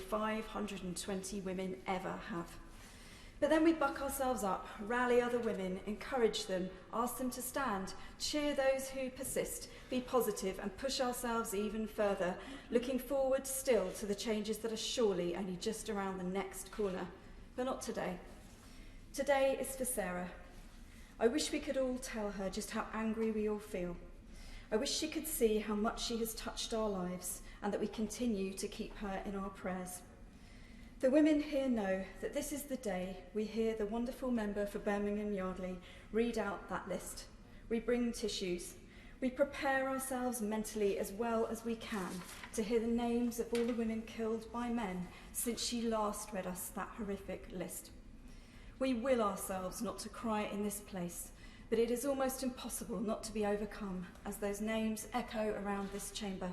520 women ever have. But then we buck ourselves up, rally other women, encourage them, ask them to stand, cheer those who persist, be positive and push ourselves even further, looking forward still to the changes that are surely only just around the next corner. But not today. Today is for Sarah. I wish we could all tell her just how angry we all feel. I wish she could see how much she has touched our lives and that we continue to keep her in our prayers. The women here know that this is the day we hear the wonderful member for Birmingham Yardley read out that list. We bring tissues. We prepare ourselves mentally as well as we can to hear the names of all the women killed by men since she last read us that horrific list. We will ourselves not to cry in this place, but it is almost impossible not to be overcome as those names echo around this chamber.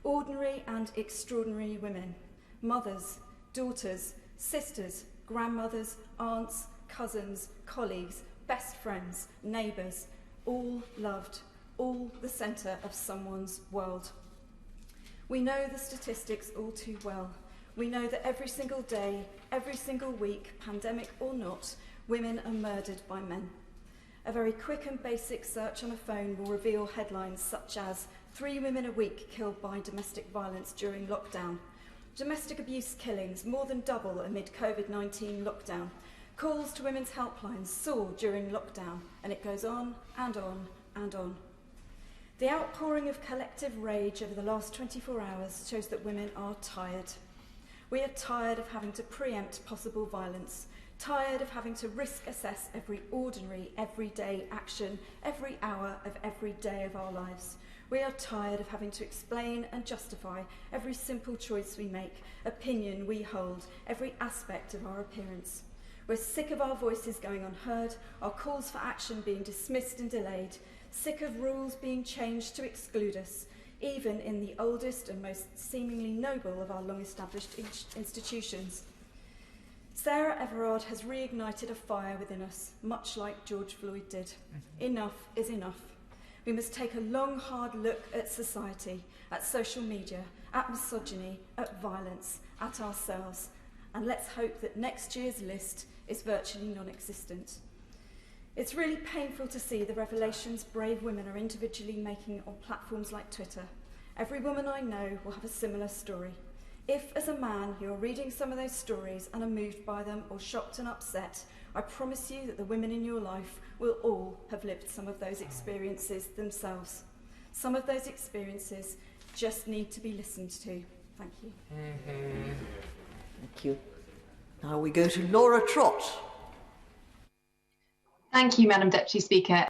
Ordinary and extraordinary women, mothers, daughters, sisters, grandmothers, aunts, cousins, colleagues, best friends, neighbours, all loved, all the centre of someone's world. We know the statistics all too well. We know that every single day, every single week, pandemic or not, women are murdered by men. A very quick and basic search on a phone will reveal headlines such as 3 women a week killed by domestic violence during lockdown. Domestic abuse killings more than double amid COVID-19 lockdown. Calls to women's helplines soar during lockdown, and it goes on and on and on. The outpouring of collective rage over the last 24 hours shows that women are tired. We are tired of having to preempt possible violence, tired of having to risk assess every ordinary, everyday action, every hour of every day of our lives. We are tired of having to explain and justify every simple choice we make, opinion we hold, every aspect of our appearance. We're sick of our voices going unheard, our calls for action being dismissed and delayed, sick of rules being changed to exclude us, even in the oldest and most seemingly noble of our long-established institutions. Sarah Everard has reignited a fire within us, much like George Floyd did. Enough is enough. We must take a long, hard look at society, at social media, at misogyny, at violence, at ourselves, and let's hope that next year's list is virtually non-existent. It's really painful to see the revelations brave women are individually making on platforms like Twitter. Every woman I know will have a similar story. If, as a man, you're reading some of those stories and are moved by them or shocked and upset, I promise you that the women in your life will all have lived some of those experiences themselves. Some of those experiences just need to be listened to. Thank you. Thank you. Now we go to Laura Trott. Thank you, Madam Deputy Speaker.